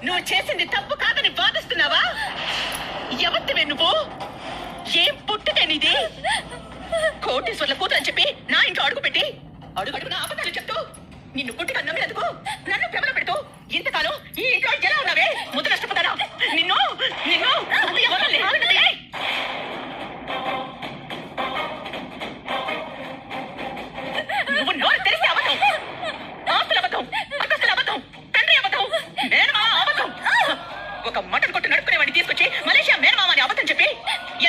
నువ్వు చేసింది తప్పు కాదని వాదిస్తున్నావా? ఎవరివే నువ్వు? ఏం పుట్టుకేనిది? కోటీశ్వర్ల కూతురు అని చెప్పి నా ఇంట్లో అడుగుపెట్టి అడుగడుగున అబద్ధాలు చెప్తూ నిన్ను పుట్టిగా నమ్మినందుకు నన్ను పెమల పెడుతూ ఇంతకాలం ఈ ఇంట్లో ఎలా ఉన్నావే? ముద్దు నష్టపోతారా? నిన్ను నిన్ను నువ్వు నోరు తెలిసి అబద్ధం, ఆస్తుల అబద్ధం, అంతస్తుల అబద్ధం, తండ్రి అబద్ధం, మేనమామ అబద్ధం. ఒక మటన్ కొట్టు నడుపుకునేవాడిని తీసుకొచ్చి మలేషియా మేనమామ అని అబద్ధం చెప్పి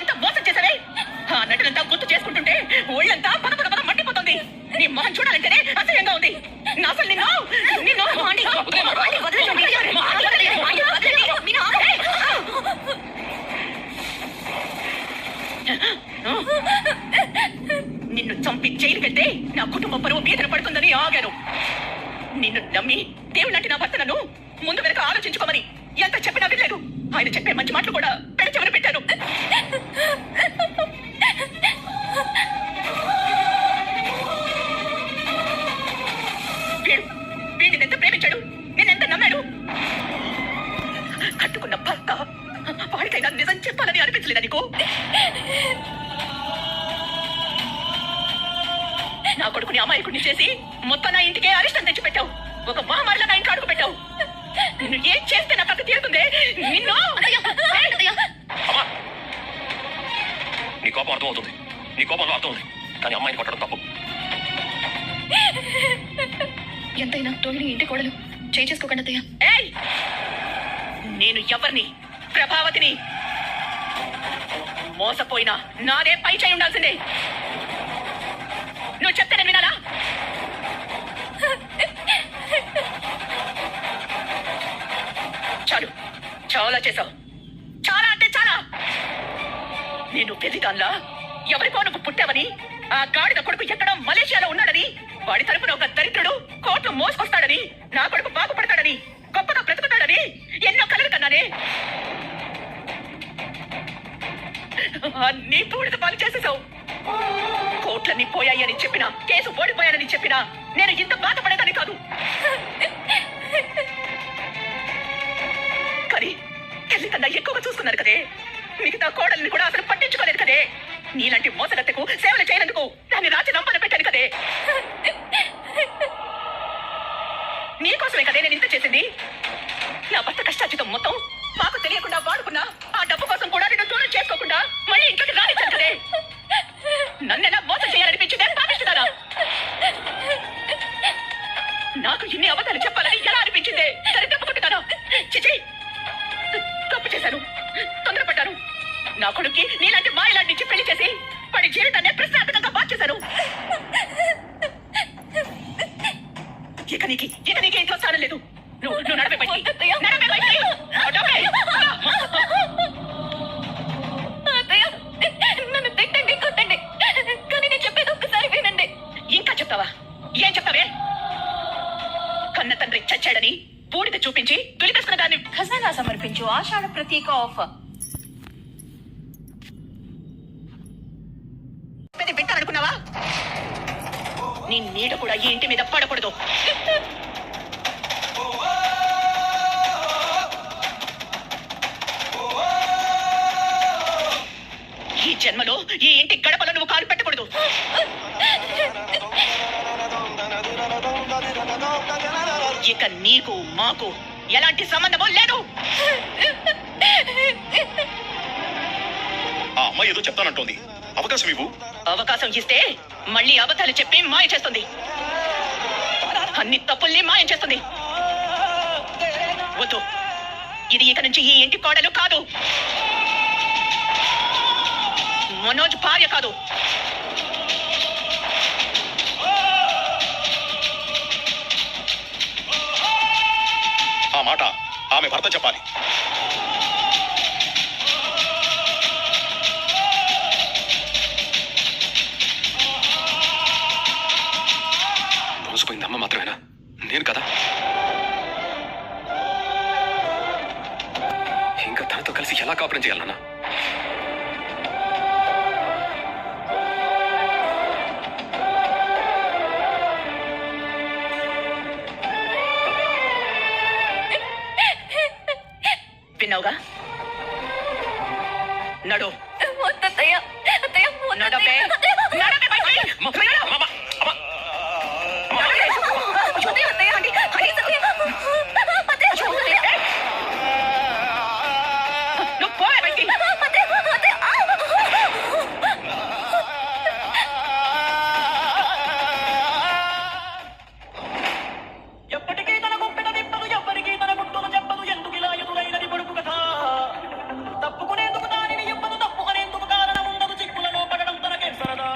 ఎంత మోసం చేసావే? ఆ నటులంతా గుర్తు చేసుకుంటుంటే ఒళ్ళంతా పదపద పద మండిపోతుంది. నీ మొహం చూడాలంటేనే అసహ్యంగా ఉంది. అసలు నిన్ను నిన్ను నిన్ను చంపి జైలుకెళ్తే నా కుటుంబ పరువు మీదన పడుతుందని ఆగాను. నిన్ను నమ్మి దేవుడు లాంటి నా భర్త నన్ను ముందు వెనక ఆలోచించుకోమని ఎంత చెప్పినా వినలేదు. ఆయన చెప్పే మంచి మాటలు కూడా పెడచెవిన పెట్టాను. వీడిని ఎంత ప్రేమించాడు, నేనెంత నమ్మాడు. కట్టుకున్న భర్త వాడికైనా నిజం చెప్పాలని అనిపించలేదా నీకు? నా కొడుకుని అమాయకుడిని చేసి మొత్తం నా ఇంటికే అరిష్టం తెచ్చిపెట్టావు. ఒక మహమ్మారిలో నా ఇంట్లో అడుగు పెట్టావు. నిన్ను ఏం చేస్తే నా పక్క తీరుతుంది? నిన్ను నీ కోపం అర్థం అవుతుంది, నీ కోపంలో అర్థం ఉంది, కానీ అమ్మాయిని కొట్టడం తప్పు. ఎంతైనా రోహిణి ఇంటి కోడలు చేసుకోకండి అత్తయ్య. నేను ఎవరిని? ప్రభావతిని. మోసపోయినా నాదే పై చేయి ఉండాల్సిందే. నువ్వు చెప్తే నేను వినాలా? చాలు, చాలా చేసావు. చాలా అంటే చాలా. నేను పెళ్లిదాన్లా ఎవరికో నువ్వు పుట్టావని, ఆ గాడిద కొడుకు ఎక్కడో మలేషియాలో ఉన్నాడని, వాడి తరపున ఒక దరిద్రుడు కోట్లు మోసుకొస్తాడని, నా కొడుకు బాగుపడతాడని, గొప్పగా బ్రతుకుతాడని ఎన్నో కలలు కన్నానే. అన్నీ బూడిద పాలు చేసేసావు. కోట్లన్నీ పోయాయని చెప్పినా, కేసు ఓడిపోయానని చెప్పినా నేను ఇంత బాధపడేదని కాదు. కానీ తల్లి కన్నా ఎక్కువగా చూసుకున్నారు కదే. మిగతా కోడల్ని కూడా అసలు పట్టించుకోలేదు కదే. నీలాంటి మోసగత్తెకు సేవలు చేయనందుకు దాన్ని రాచి రంపన పెట్టాను కదే. నీకోసమే కదే నేను ఇంత చేసింది. నా భర్త కష్టార్జితం మొత్తం మాకు తెలియకుండా వాడుకున్నా ఆ డబ్బు కోసం కూడా నేను దూరం చేసుకోకుండా మళ్ళీ ఇంట్లోకి రానిచ్చాను కదే. నన్నెలా మోసం చేయాలనిపించి నేను భావిస్తున్నానా? నాకు ఇన్ని అబద్ధాలు చెప్పాలని ఎలా అనిపించిందే? సరే తప్పుకుంటున్నాను. చిచి, తప్పు చేశాను, తొందరపడ్డాను. నా కొడుక్కి నీలాంటి మాయలాంటి నుంచి పెళ్లి చేసి వాడి జీవితాన్ని ప్రశ్నార్థకంగా మార్చేశాను. ఇక నీకు ఇంట్లో స్థానం లేదు. నువ్వు నడవే బయటికి. నడవే బయటికి. నన్ను తిట్టండి, కొట్టండి, కానీ నేను చెప్పేది ఒక్కసారి వినండి. ఇంకా చెప్తావా? ఏం చెప్తావే? కన్న తండ్రి చచ్చాడని బూడిద చూపించి దులిపేసుకున్న దాన్ని ఖజానా సమర్పించు ఆషాఢ ప్రత్యేక ఆఫర్. వింటాననుకున్నావా? నీ నీడ కూడా ఈ ఇంటి మీద పడకూడదు. ఈ జన్మలో ఈ ఇంటి గడపలో నువ్వు కాలు పెట్టకూడదు. ఇక నీకు మాకు ఎలాంటి సంబంధమో లేదు. ఆ అమ్మాయి ఏదో చెప్తానంటోంది, అవకాశం ఇవ్వు. అవకాశం ఇస్తే మళ్ళీ అబద్ధాలు చెప్పి మాయ చేస్తుంది. అన్ని తప్పుల్ని మాయం చేస్తుంది. వద్దు, ఇది ఇక నుంచి ఈ ఇంటి కోడలు కాదు. మనోజ్ భార్య కాదు. ఆ మాట ఆమె భర్త చెప్పాలి. మోసపోయింది అమ్మ మాత్రమేనా? నేను కదా. ఇంకా తనతో కలిసి ఎలా కాపురం చేయాలన్నా? విన్నావుగా? నడు. వద్దత్తయ్య, అత్తయ్య, నడవే. నడవే బయటికి. అత్తయ్య, అత్తయ్య, అండి, ప్లీజ్ అత్తయ్య. అత్తయ్య, నువ్వు పోవే బయటికి. అత్తయ్య, అత్తయ్య. ఎప్పటికీ తన గుప్పెట విప్పదు, ఎవ్వరికీ తన గుట్టును చెప్పదు. ఎందుకు ఇలా ఎదురైనది పొడుపు కథ? తప్పుకునేందుకు దానిని ఇవ్వదు, తప్పుకునేందుకు కారణం ఉండదు. చిక్కులలో పడడం తనకే సరదా.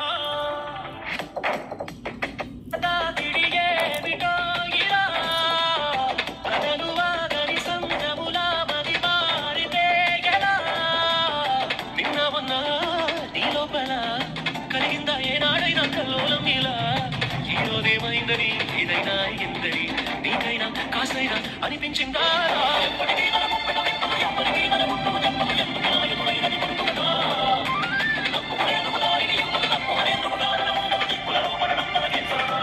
తిరిగేమిటో ఇలా కథలు ఆగని సంగములా మది మారితే ఎలా? నిన్న మొన్న నీ లోపల కలిగిందా ఏనాడైనా కల్లోలం ఇలా? ఈరోజేమైందని ఇదైనా ఎందని నీకైనా కాస్తైనా అనిపించిందా? ఎప్పటికీ తన గుప్పెట విప్పదు, ఎవ్వరికీ తన గుట్టును చెప్పదు. ఎందుకు ఇలా ఎదురైనది పొడుపు కథ? తప్పుకునేందుకు దానిని ఇవ్వదు, తప్పుకునేందుకు కారణం ఉండదు. చిక్కులలో పడడం తనకే సరదా.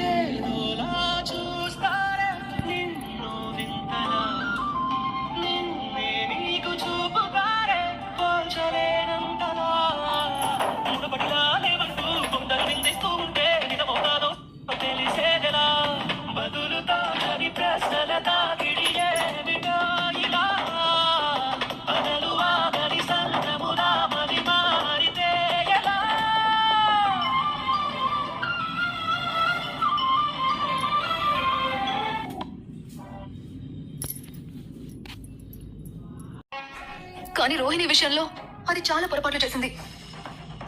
ఏదోలా చూస్తారే నిన్ను వింతలా, నిన్నే నీకు చూపుతారే పోల్చలేనంతలా. మునుపటిలా లేవంటూ కొందరు నిందిస్తూ ఉంటే నిజమవుతాదో తెలిసేదెలా? బదులుతా అని ప్రశ్నల తాకిడి ఏమిటో ఇలా? అదలు ఆగని సంద్రములా మది మారితే ఎలా? కానీ రోహిణి విషయంలో అది చాలా పొరపాట్లు చేసింది.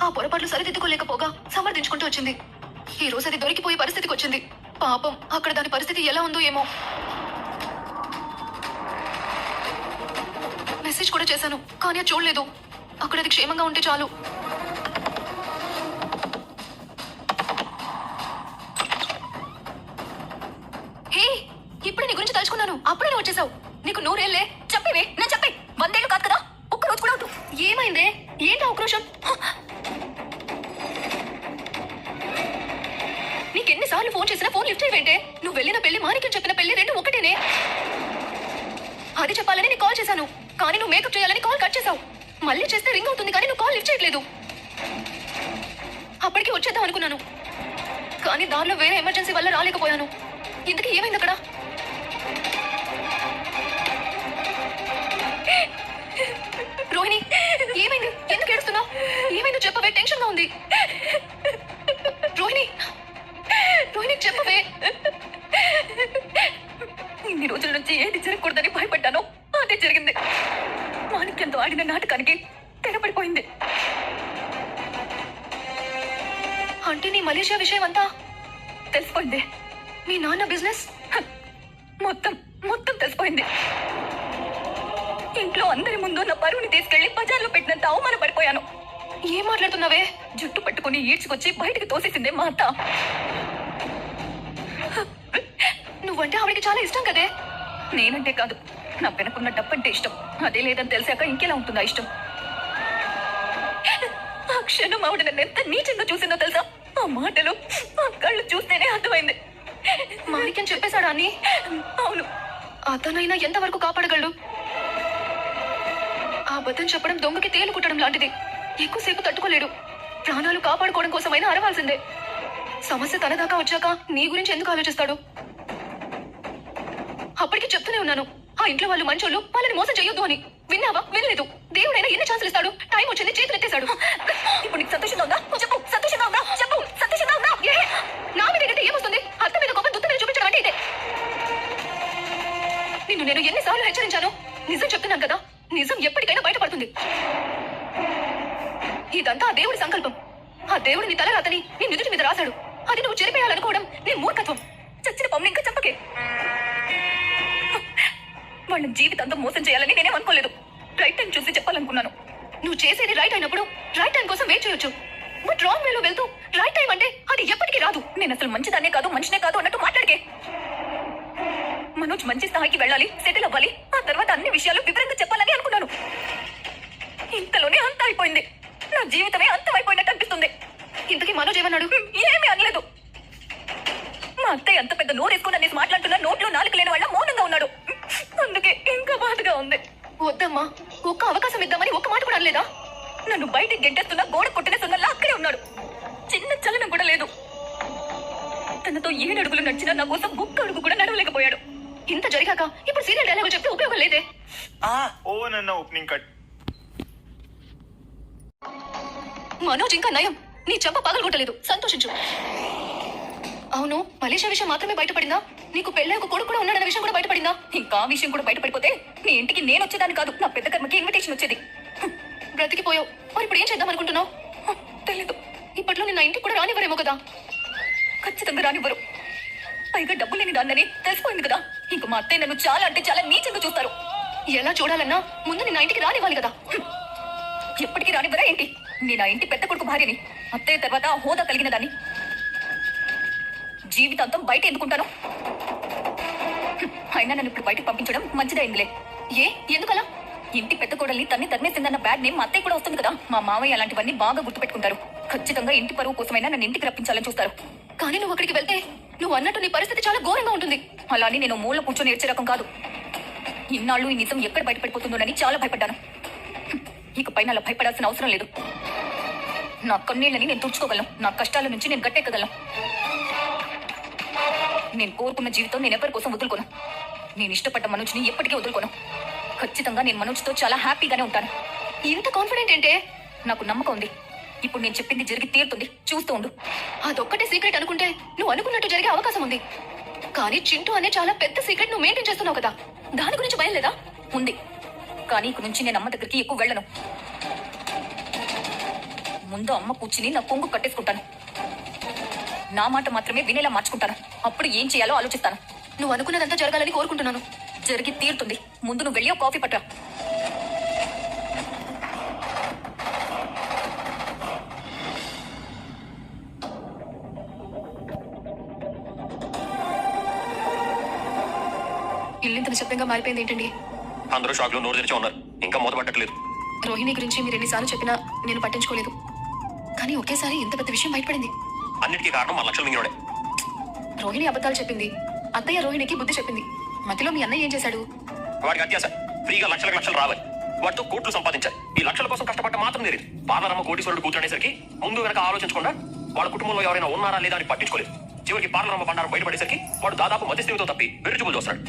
ఆ పొరపాట్లు సరిదిద్దుకోలేకపోగా సమర్థించుకుంటూ వచ్చింది. ఈ రోజు అది దొరికిపోయే పరిస్థితికి వచ్చింది. పాపం అక్కడ దాని పరిస్థితి ఎలా ఉందో ఏమో. మెసేజ్ కూడా చేశాను, కానీ అది చూడలేదు. అక్కడ అది క్షేమంగా ఉంటే చాలు. హే, ఇప్పుడే నీ గురించి తలుచుకున్నాను. అప్పుడే నువ్వు వచ్చేసావు. నీకు నూరేళ్లే. చెప్పేవే, నేను చెప్పే 100 ఏళ్ళు కాదు కదా, ఒక్క రోజు కూడా అవుతూ. ఏమైందే? ఏంటా ఉక్రోషం? నీకెన్నిసార్లు ఫోన్ చేసినా ఫోన్ లిఫ్ట్ చేయవేంటే? నువ్వు వెళ్ళిన పెళ్లి, మాణిక్యం చెప్పిన పెళ్లి రెండు ఒకటేనే. అది చెప్పాలని నీకు కాల్ చేశాను, కానీ నువ్వు మేకప్ చేయాలని కాల్ కట్ చేసావు. మళ్ళీ చేస్తే రింగ్ అవుతుంది, కానీ నువ్వు కాల్ లిఫ్ట్ చేయట్లేదు. అప్పటికి వచ్చేద్దాం అనుకున్నాను, కానీ దారిలో వేరే ఎమర్జెన్సీ వల్ల రాలేకపోయాను. ఇంతకీ ఏమైంది అక్కడ? రోహిణి, ఏమైంది? ఎందుకు ఏడుస్తున్నావు? ఏమైందో చెప్పవే, టెన్షన్ గా ఉంది. రోహిణి, రోహిణి చెప్పవే. ఇన్ని రోజుల నుంచి ఏది జరగకూడదని భయపడ్డానో అదే జరిగింది. మాణిక్యంతో ఆడిన నాటకానికి తెరపడిపోయింది. అంటే నీ మలేషియా విషయం అంతా తెలిసిపోయింది. మీ నాన్న బిజినెస్ మొత్తం మొత్తం తెలిసిపోయింది. ఇంట్లో అందరి ముందు నా పరువుని తీసుకెళ్లి బజార్లో పెట్టినంత అవమానపడిపోయాను. ఏం మాట్లాడుతున్నావే? జుట్టు పట్టుకుని ఈడ్చుకొచ్చి బయటికి తోసేసిందే మా అత్త. నువ్వంటే ఆవిడికి చాలా ఇష్టం కదే. నేనంటే కాదు, నా వెనకున్న డబ్బంటే ఇష్టం. అదే లేదని తెలిసాక ఇంకెలా ఉంటుందా ఇష్టం? ఆ క్షణం ఆవిడ నన్ను ఎంత నీచంగా చూసిందో తెలుసా? ఆ మాటలు, ఆ కళ్ళు చూస్తేనే అర్థమైంది. మాణిక్యం చెప్పేశాడా అని? అవును. అతనైనా ఎంతవరకు కాపాడగలడు? ఆ అబద్ధం చెప్పడం దొంగకి తేలు కుట్టడం లాంటిది. ఎక్కువసేపు తట్టుకోలేడు. ప్రాణాలు కాపాడుకోవడం కోసమైనా అరవాల్సిందే. సమస్య తన దాకా వచ్చాక నీ గురించి ఎందుకు ఆలోచిస్తాడు? అప్పటికి చెప్తూనే ఉన్నాను, ఆ ఇంట్లో వాళ్ళు మంచోళ్ళు, వాళ్ళని మోసం చేయొద్దు అని. విన్నావా? వినలేదు. దేవుడైనా ఎన్ని ఛాన్సులు ఇస్తాడు? టైం వచ్చింది, చేతులు ఎత్తేశాడు. ఇప్పుడు నీకు సంతోషంగా ఉందా? చెప్పు, సంతోషంగా ఉందా? చెప్పు, సంతోషంగా ఉందా? నా మీద ఏంటంటే ఏమొస్తుంది? అత్త మీద కోపం దుత్త మీద చూపించడం అంటే ఇదే. నిన్ను నేను ఎన్నిసార్లు హెచ్చరించాను? నిజం చెప్తున్నాను కదా, నిజం ఎప్పటికైనా బయటపడుతుంది. ఇదంతా ఆ దేవుడి సంకల్పం. ఆ దేవుడు నీ తల రాతని నీ నుదుటి మీద రాశాడు. అది నువ్వు చెరిపేయాలనుకోవడం నీ మూర్ఖత్వం. చచ్చిన పొమ్మని ఇంకా చంపకే. వాళ్ళ జీవితాంతం మోసం చేయాలని నేనేం అనుకోలేదు. రైట్ టైం చూసి చెప్పాలనుకున్నాను. నువ్వు చేసేది రైట్ అయినప్పుడు రైట్ టైం కోసం వెయిట్ చేయొచ్చు. బట్ రాంగ్ వేలో వెళ్తూ రైట్ టైం అంటే అది ఎప్పటికీ రాదు. నేను అసలు మంచిదాన్నే కాదు, మనిషినే కాదు అన్నట్టు మాట్లాడికే. మనోజ్ మంచి స్థాయికి వెళ్ళాలి, సెటిల్ అవ్వాలి, ఆ తర్వాత అన్ని విషయాలు వివరంగా చెప్పాలని జీవితమే అంతమైపోయినట్టు అనిపిస్తుంది. ఇంతకీ మనోజ్ ఏమన్నాడు? ఏమీ అనలేదు. మా అత్తయ్య అంత పెద్ద నోరేసుకుని అనేసి మాట్లాడుతున్నా నోట్లో నాలుక లేని వాళ్ళ మౌనంగా ఉన్నాడు. అందుకే ఇంకా బాధగా ఉంది. వద్దమ్మా, ఒక్క అవకాశం ఇద్దామని ఒక్క మాట కూడా అనలేదా? నన్ను బయటికి గెంటేస్తున్నా గోడ కొట్టినేస్తున్నా అక్కడే ఉన్నాడు. చిన్న చలనం కూడా లేదు. తనతో 7 అడుగులు నడిచినా నా కోసం ఒక్క అడుగు కూడా నడవలేకపోయాడు. ఇంత జరిగాక ఇప్పుడు సీరియల్ డైలాగులు చెప్తే ఉపయోగం లేదే. ఓ నన్న ఓపెనింగ్ కట్. మనోజ్ ఇంకా నయం, నీ చెంప పగలగొట్టలేదు, సంతోషించు. అవును, మలేషియా విషయం మాత్రమే బయటపడిందా? నీకు పెళ్ళే ఒక కొడుకు కూడా ఉన్నాడన్న విషయం కూడా బయటపడిందా? ఇంకా ఆ విషయం కూడా బయటపడిపోతే నీ ఇంటికి నేను వచ్చేదాన్ని కాదు, నా పెద్ద కర్మకి ఇన్విటేషన్ వచ్చేది. బ్రతికిపోయావు. మరి ఇప్పుడు ఏం చేద్దాం అనుకుంటున్నావు? తెలీదు. ఇప్పట్లో నిన్న ఇంటికి కూడా రానివ్వరేమో కదా? ఖచ్చితంగా రానివ్వరు. పైగా డబ్బు లేని దాన్నని తెలిసిపోయింది కదా. ఇంక మా అత్తయ్య నన్ను చాలా అంటే చాలా నీచంగా చూస్తారు. ఎలా చూడాలన్నా ముందు నిన్న ఇంటికి రానివ్వాలి కదా. ఎప్పటికీ రానివ్వరా ఏంటి? నేను ఆ ఇంటి పెద్ద కొడుకు భార్యని, అత్తయ్య తర్వాత ఆ హోదా కలిగిన దాన్ని. జీవితాంతం బయట ఎందుకుంటాను? అయినా నన్ను ఇప్పుడు బయటకు పంపించడం మంచిదైందిలే. ఎందుకలా? ఇంటి పెద్ద కోడల్ని తన్నేసిందన్న బ్యాడ్ నేమ్ మా అత్తయ్య కూడా వస్తుంది కదా. మా మావయ్య అలాంటివన్నీ బాగా గుర్తుపెట్టుకుంటారు. ఖచ్చితంగా ఇంటి పరువు కోసమైనా నన్ను ఇంటికి రప్పించాలని చూస్తారు. కానీ నువ్వు అక్కడికి వెళ్తే నువ్వు అన్నట్టు నీ పరిస్థితి చాలా ఘోరంగా ఉంటుంది. అలాని నేను మూల కూర్చొని ఏడ్చే రకం కాదు. ఇన్నాళ్ళు ఈ నిజం ఎక్కడ బయటపడిపోతుందోనని చాలా భయపడ్డాను. ఇకపైన అలా భయపడాల్సిన అవసరం లేదు. నా కన్నీళ్ళని నేను తుడుచుకోగలను. నా కష్టాల నుంచి నేను గట్టెక్కగలను. నేను కోరుకున్న జీవితం నేను ఎవరి కోసం వదులుకోను. నేను ఇష్టపడ్డ మనోజ్ని ఎప్పటికీ వదులుకోను. ఖచ్చితంగా నేను మనోజ్తో చాలా హ్యాపీగానే ఉంటాను. ఇంత కాన్ఫిడెంట్ ఏంటే? నాకు నమ్మకం ఉంది. ఇప్పుడు నేను చెప్పింది జరిగి తీరుతుంది, చూస్తూ ఉండు. అదొక్కటే సీక్రెట్ అనుకుంటే నువ్వు అనుకున్నట్టు జరిగే అవకాశం ఉంది. కానీ చింటూ అనే చాలా పెద్ద సీక్రెట్ నువ్వు మెయింటైన్ చేస్తున్నావు కదా, దాని గురించి భయం లేదా? ఉంది. కానీ ఇక నుంచి నేను అమ్మ దగ్గరికి ఎక్కువ వెళ్ళను. ముందు అమ్మ కూర్చుని నా కొంగు కట్టేసుకుంటాను. నా మాట మాత్రమే వినేలా మార్చుకుంటాను. అప్పుడు ఏం చేయాలో ఆలోచిస్తాను. నువ్వు అనుకున్నదంతా జరగాలని కోరుకుంటున్నాను. జరిగి తీరుతుంది. ముందు నువ్వు వెళ్ళి కాఫీ పట్టరా. ఇల్లింత నిశ్శబ్దంగా మారిపోయింది ఏంటండి? అందరూ షాక్ లో నోరు తెరిచి ఉన్నారు. ఇంకా మూతపట్టట్లేదు. రోహిణి గురించి మీరు ఎన్నిసార్లు చెప్పినా నేను పట్టించుకోలేదు. కానీ ఒకేసారి ఇంత పెద్ద విషయం బయటపడింది. అన్నిటికీ కారణం మన లక్షలు మింగినోడే. రోహిణి అబద్ధాలు చెప్పింది. అత్తయ్య రోహిణికి బుద్ధి చెప్పింది. మధ్యలో మీ అన్నయ్య ఏం చేశాడు? వాడికి అత్యాస. ఫ్రీగా లక్షలు రావాలి. వాటితో కోట్లు సంపాదించాలి. ఈ లక్షల కోసం కష్టపడ్డ మాత్రం తెలియదు. పార్లరమ్మ కోటీశ్వరుడు కూర్చునేసరికి ముందు వెనక ఆలోచించకుండా వాళ్ళ కుటుంబంలో ఎవరైనా ఉన్నారా లేదా అని పట్టించుకోలేదు. చివరికి పార్లరమ్మ బండారం బయటపడేసరికి వాడు దాదాపు మధ్యస్థితితో తప్పి వెర్రిజుగులు చూస్తాడు.